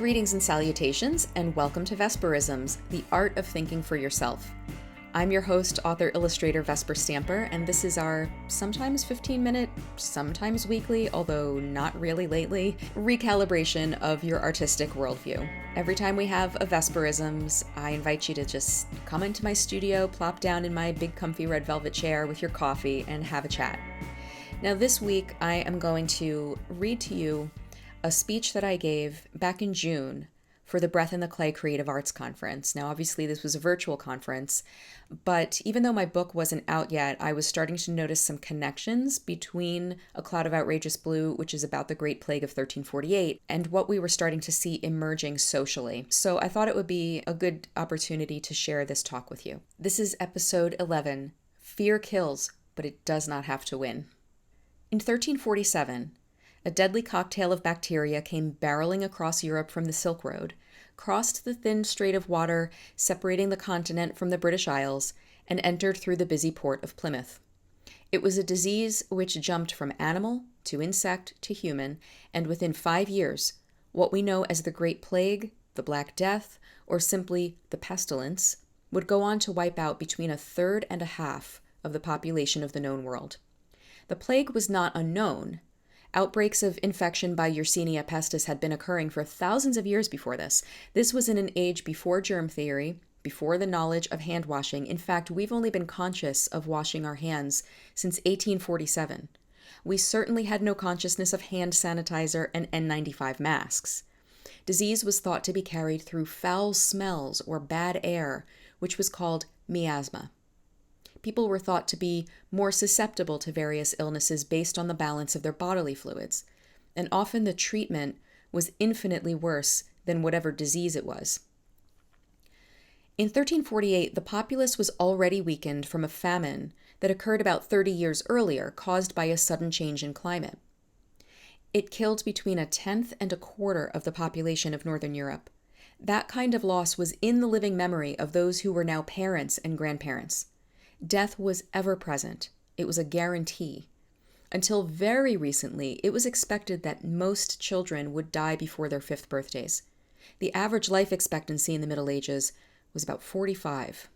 Greetings and salutations, and welcome to Vesperisms, the art of thinking for yourself. I'm your host, author-illustrator Vesper Stamper, and this is our sometimes 15-minute, sometimes weekly, although not really lately, recalibration of your artistic worldview. Every time we have a Vesperisms, I invite you to just come into my studio, plop down in my big comfy red velvet chair with your coffee, and have a chat. Now this week, I am going to read to you a speech that I gave back in June for the Breath in the Clay Creative Arts Conference. Now, obviously, this was a virtual conference, but even though my book wasn't out yet, I was starting to notice some connections between A Cloud of Outrageous Blue, which is about the Great Plague of 1348, and what we were starting to see emerging socially. So I thought it would be a good opportunity to share this talk with you. This is episode 11, Fear Kills, but it does not have to win. In 1347, a deadly cocktail of bacteria came barreling across Europe from the Silk Road, crossed the thin strait of water separating the continent from the British Isles, and entered through the busy port of Plymouth. It was a disease which jumped from animal to insect to human, and within 5 years, what we know as the Great Plague, the Black Death, or simply the pestilence, would go on to wipe out between a third and a half of the population of the known world. The plague was not unknown. Outbreaks of infection by Yersinia pestis had been occurring for thousands of years before this. This was in an age before germ theory, before the knowledge of hand washing. In fact, we've only been conscious of washing our hands since 1847. We certainly had no consciousness of hand sanitizer and N95 masks. Disease was thought to be carried through foul smells or bad air, which was called miasma. People were thought to be more susceptible to various illnesses based on the balance of their bodily fluids, and often the treatment was infinitely worse than whatever disease it was. In 1348, the populace was already weakened from a famine that occurred about 30 years earlier, caused by a sudden change in climate. It killed between a tenth and a quarter of the population of Northern Europe. That kind of loss was in the living memory of those who were now parents and grandparents. Death was ever present. It was a guarantee. Until very recently, it was expected that most children would die before their 5th birthdays. The average life expectancy in the Middle Ages was about 45.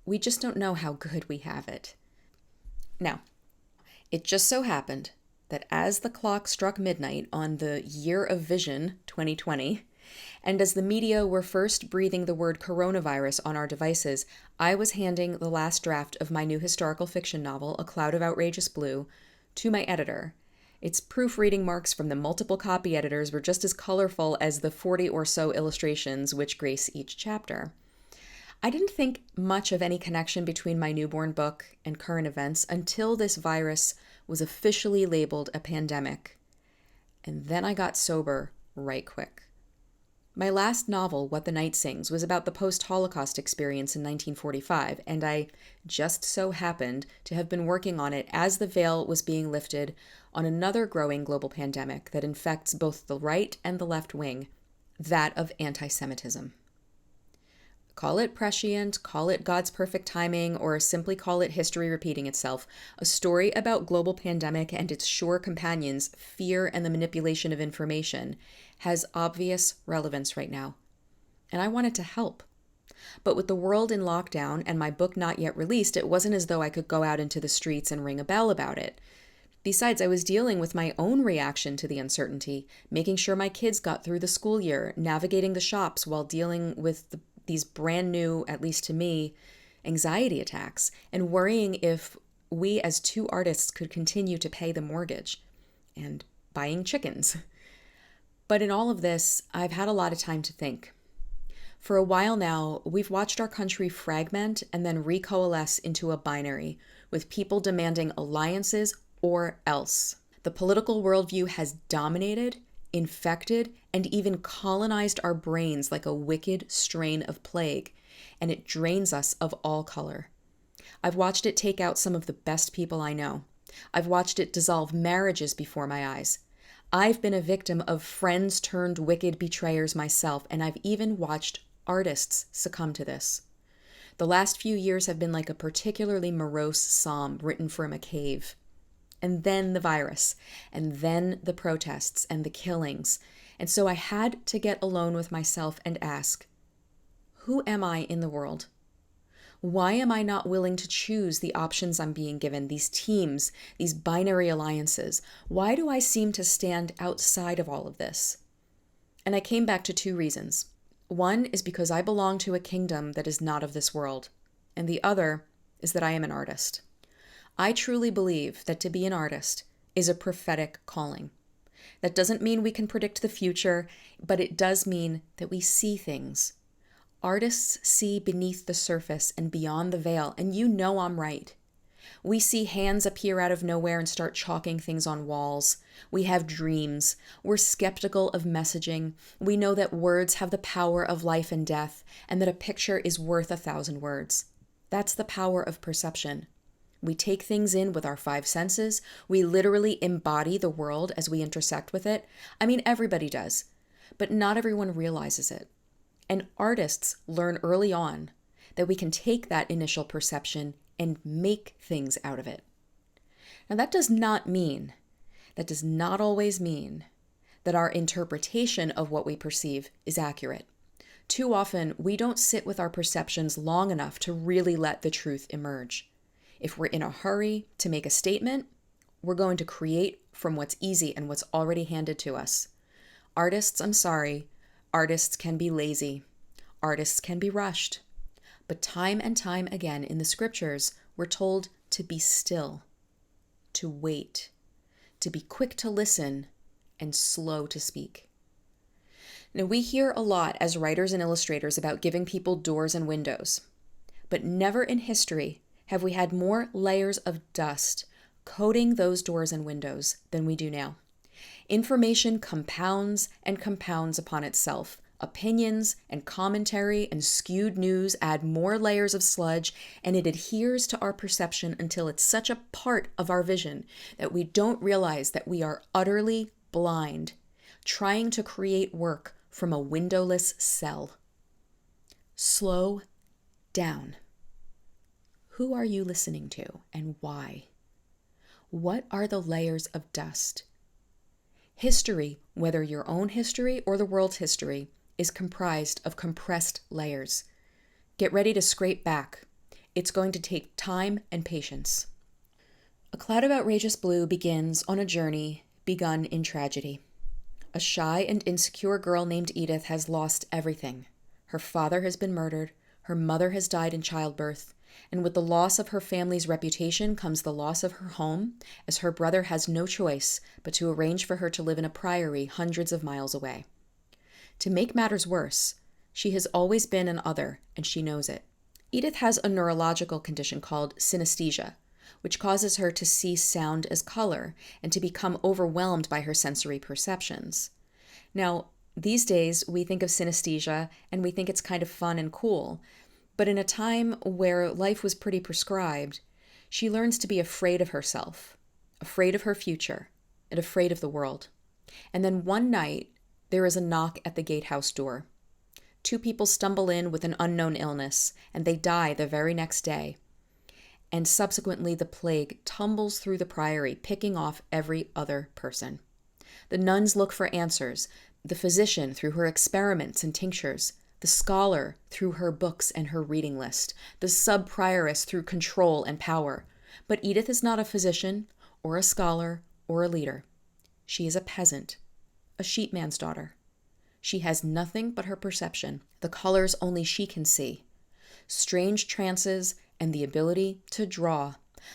We just don't know how good we have it. Now, it just so happened that as the clock struck midnight on the Year of Vision 2020, and as the media were first breathing the word coronavirus on our devices, I was handing the last draft of my new historical fiction novel, A Cloud of Outrageous Blue, to my editor. Its proofreading marks from the multiple copy editors were just as colorful as the 40 or so illustrations which grace each chapter. I didn't think much of any connection between my newborn book and current events until this virus was officially labeled a pandemic. And then I got sober right quick. My last novel, What the Night Sings, was about the post-Holocaust experience in 1945, and I just so happened to have been working on it as the veil was being lifted on another growing global pandemic that infects both the right and the left wing, that of anti-Semitism. Call it prescient, call it God's perfect timing, or simply call it history repeating itself. A story about global pandemic and its sure companions, fear and the manipulation of information, has obvious relevance right now. And I wanted to help. But with the world in lockdown and my book not yet released, it wasn't as though I could go out into the streets and ring a bell about it. Besides, I was dealing with my own reaction to the uncertainty, making sure my kids got through the school year, navigating the shops while dealing with these brand new, at least to me, anxiety attacks, and worrying if we as two artists could continue to pay the mortgage, and buying chickens. But in all of this, I've had a lot of time to think. For a while now, we've watched our country fragment and then recoalesce into a binary, with people demanding alliances or else. The political worldview has dominated, infected, and even colonized our brains like a wicked strain of plague, and it drains us of all color. I've watched it take out some of the best people I know. I've watched it dissolve marriages before my eyes. I've been a victim of friends turned wicked betrayers myself, and I've even watched artists succumb to this. The last few years have been like a particularly morose psalm written from a cave. And then the virus, and then the protests and the killings, And so I had to get alone with myself and ask, who am I in the world? Why am I not willing to choose the options I'm being given, these teams, these binary alliances? Why do I seem to stand outside of all of this? And I came back to two reasons. One is because I belong to a kingdom that is not of this world. And the other is that I am an artist. I truly believe that to be an artist is a prophetic calling. That doesn't mean we can predict the future, but it does mean that we see things. Artists see beneath the surface and beyond the veil, and you know I'm right. We see hands appear out of nowhere and start chalking things on walls. We have dreams. We're skeptical of messaging. We know that words have the power of life and death, and that a picture is worth 1,000 words. That's the power of perception. We take things in with our 5 senses. We literally embody the world as we intersect with it. I mean, everybody does, but not everyone realizes it. And artists learn early on that we can take that initial perception and make things out of it. Now, that does not always mean that our interpretation of what we perceive is accurate. Too often, we don't sit with our perceptions long enough to really let the truth emerge. If we're in a hurry to make a statement, we're going to create from what's easy and what's already handed to us. Artists can be lazy. Artists can be rushed. But time and time again in the scriptures, we're told to be still, to wait, to be quick to listen, and slow to speak. Now, we hear a lot as writers and illustrators about giving people doors and windows, but never in history have we had more layers of dust coating those doors and windows than we do now. Information compounds and compounds upon itself. Opinions and commentary and skewed news add more layers of sludge, and it adheres to our perception until it's such a part of our vision that we don't realize that we are utterly blind, trying to create work from a windowless cell. Slow down. Who are you listening to and why? What are the layers of dust? History, whether your own history or the world's history, is comprised of compressed layers. Get ready to scrape back. It's going to take time and patience. A Cloud of Outrageous Blue begins on a journey begun in tragedy. A shy and insecure girl named Edith has lost everything. Her father has been murdered, her mother has died in childbirth, and with the loss of her family's reputation comes the loss of her home, as her brother has no choice but to arrange for her to live in a priory hundreds of miles away. To make matters worse, she has always been an other, and she knows it. Edith has a neurological condition called synesthesia, which causes her to see sound as color and to become overwhelmed by her sensory perceptions. Now, these days, we think of synesthesia and we think it's kind of fun and cool, but in a time where life was pretty prescribed, she learns to be afraid of herself, afraid of her future, and afraid of the world. And then one night, there is a knock at the gatehouse door. 2 people stumble in with an unknown illness, and they die the very next day. And subsequently, the plague tumbles through the priory, picking off every other person. The nuns look for answers, the physician through her experiments and tinctures, the scholar through her books and her reading list, the sub-prioress through control and power. But Edith is not a physician, or a scholar, or a leader. She is a peasant, a sheepman's daughter. She has nothing but her perception, the colors only she can see, strange trances, and the ability to draw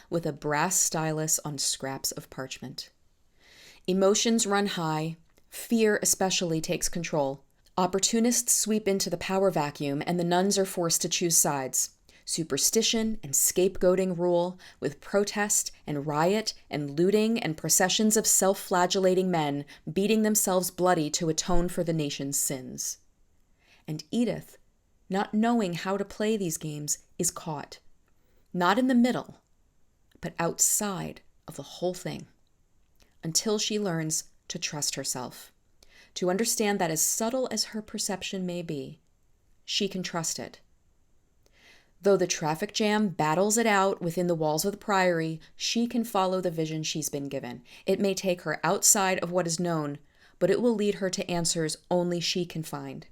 with a brass stylus on scraps of parchment. Emotions run high. Fear especially takes control. Opportunists sweep into the power vacuum, and the nuns are forced to choose sides. Superstition and scapegoating rule, with protest and riot and looting and processions of self-flagellating men beating themselves bloody to atone for the nation's sins. And Edith, not knowing how to play these games, is caught. Not in the middle, but outside of the whole thing, until she learns to trust herself, to understand that as subtle as her perception may be, she can trust it. Though the traffic jam battles it out within the walls of the priory, she can follow the vision she's been given. It may take her outside of what is known, but it will lead her to answers only she can find.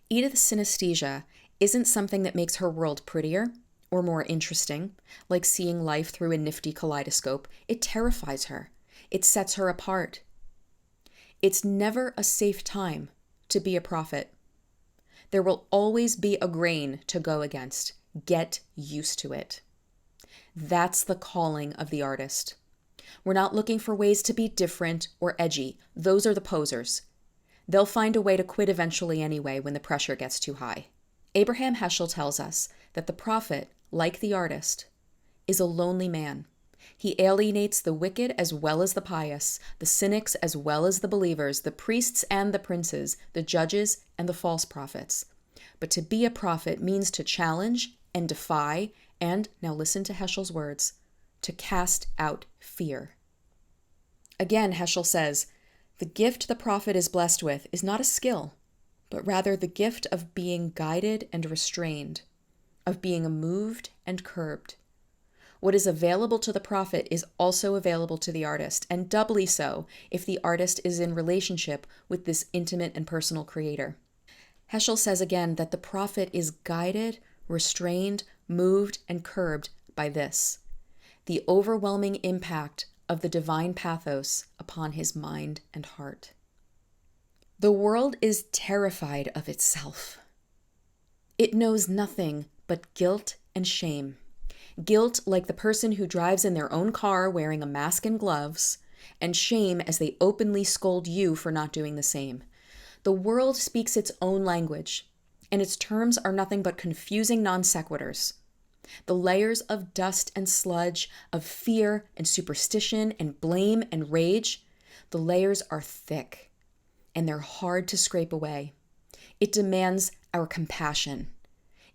Edith's synesthesia isn't something that makes her world prettier or more interesting, like seeing life through a nifty kaleidoscope. It terrifies her. It sets her apart. It's never a safe time to be a prophet. There will always be a grain to go against. Get used to it. That's the calling of the artist. We're not looking for ways to be different or edgy. Those are the posers. They'll find a way to quit eventually anyway when the pressure gets too high. Abraham Heschel tells us that the prophet, like the artist, is a lonely man. He alienates the wicked as well as the pious, the cynics as well as the believers, the priests and the princes, the judges and the false prophets. But to be a prophet means to challenge and defy and, now listen to Heschel's words, to cast out fear. Again, Heschel says, the gift the prophet is blessed with is not a skill, but rather the gift of being guided and restrained, of being moved and curbed. What is available to the prophet is also available to the artist, and doubly so if the artist is in relationship with this intimate and personal creator. Heschel says again that the prophet is guided, restrained, moved, and curbed by this, the overwhelming impact of the divine pathos upon his mind and heart. The world is terrified of itself. It knows nothing but guilt and shame. Guilt like the person who drives in their own car wearing a mask and gloves, and shame as they openly scold you for not doing the same. The world speaks its own language, and its terms are nothing but confusing non sequiturs. The layers of dust and sludge, of fear and superstition and blame and rage, the layers are thick, and they're hard to scrape away. It demands our compassion.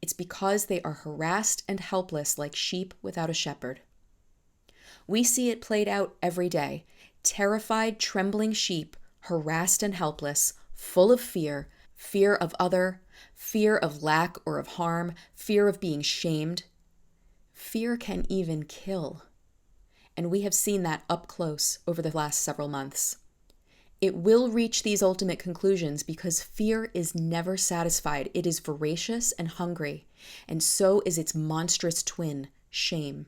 It's because they are harassed and helpless like sheep without a shepherd. We see it played out every day. Terrified, trembling sheep, harassed and helpless, full of fear, fear of other, fear of lack or of harm, fear of being shamed. Fear can even kill. And we have seen that up close over the last several months. It will reach these ultimate conclusions because fear is never satisfied. It is voracious and hungry, and so is its monstrous twin, shame.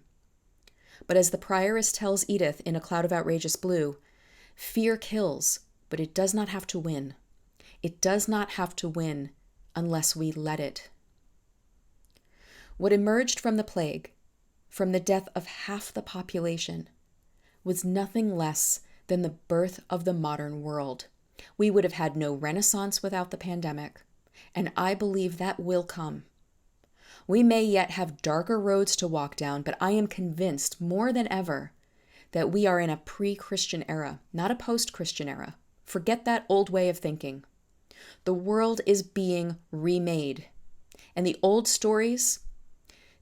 But as the prioress tells Edith in A Cloud of Outrageous Blue, fear kills, but it does not have to win. It does not have to win unless we let it. What emerged from the plague, from the death of half the population, was nothing less than the birth of the modern world. We would have had no Renaissance without the pandemic, and I believe that will come. We may yet have darker roads to walk down, but I am convinced more than ever that we are in a pre-Christian era, not a post-Christian era. Forget that old way of thinking. The world is being remade, and the old stories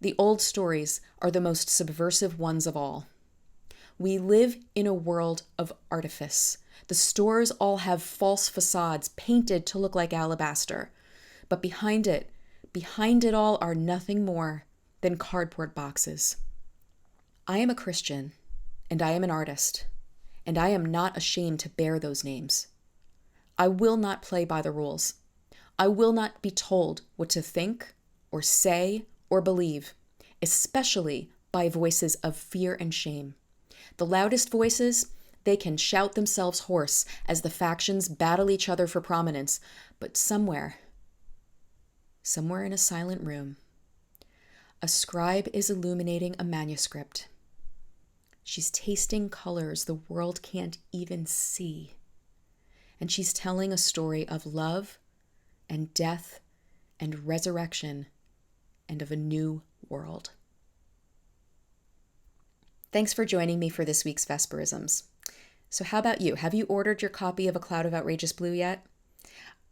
are the most subversive ones of all. We live in a world of artifice. The stores all have false facades painted to look like alabaster, but behind it all are nothing more than cardboard boxes. I am a Christian, and I am an artist, and I am not ashamed to bear those names. I will not play by the rules. I will not be told what to think or say or believe, especially by voices of fear and shame. The loudest voices, they can shout themselves hoarse as the factions battle each other for prominence, but somewhere in a silent room, a scribe is illuminating a manuscript. She's tasting colors the world can't even see. And she's telling a story of love and death and resurrection and of a new world. Thanks for joining me for this week's Vesperisms. So how about you? Have you ordered your copy of A Cloud of Outrageous Blue yet?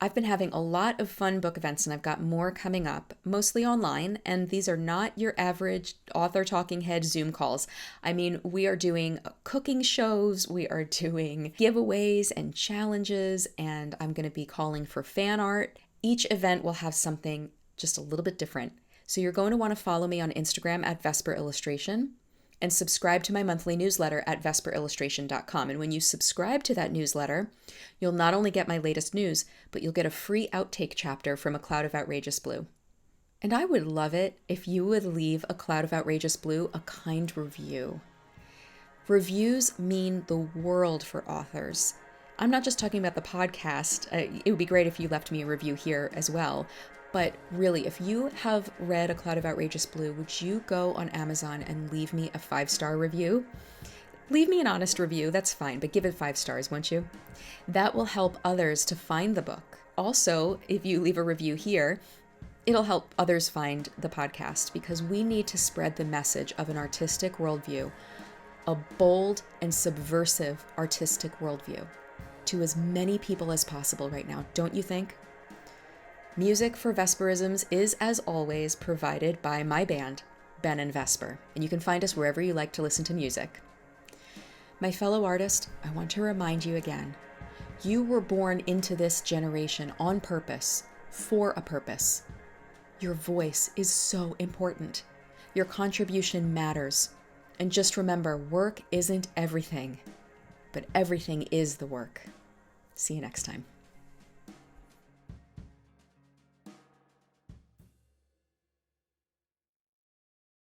I've been having a lot of fun book events, and I've got more coming up, mostly online, and these are not your average author talking head Zoom calls. I mean, we are doing cooking shows, we are doing giveaways and challenges, and I'm going to be calling for fan art. Each event will have something just a little bit different. So you're going to want to follow me on Instagram at Vesper Illustration. and subscribe to my monthly newsletter at vesperisms.com. And when you subscribe to that newsletter, you'll not only get my latest news, but you'll get a free outtake chapter from A Cloud of Outrageous Blue. And I would love it if you would leave A Cloud of Outrageous Blue a kind review. Reviews mean the world for authors. I'm not just talking about the podcast. It would be great if you left me a review here as well. But really, if you have read A Cloud of Outrageous Blue, would you go on Amazon and leave me a 5-star review? Leave me an honest review, that's fine, but give it 5 stars, won't you? That will help others to find the book. Also, if you leave a review here, it'll help others find the podcast, because we need to spread the message of an artistic worldview, a bold and subversive artistic worldview, to as many people as possible right now, don't you think? Music for Vesperisms is, as always, provided by my band, Ben and Vesper, and you can find us wherever you like to listen to music. My fellow artist, I want to remind you again, you were born into this generation on purpose, for a purpose. Your voice is so important. Your contribution matters. And just remember, work isn't everything, but everything is the work. See you next time.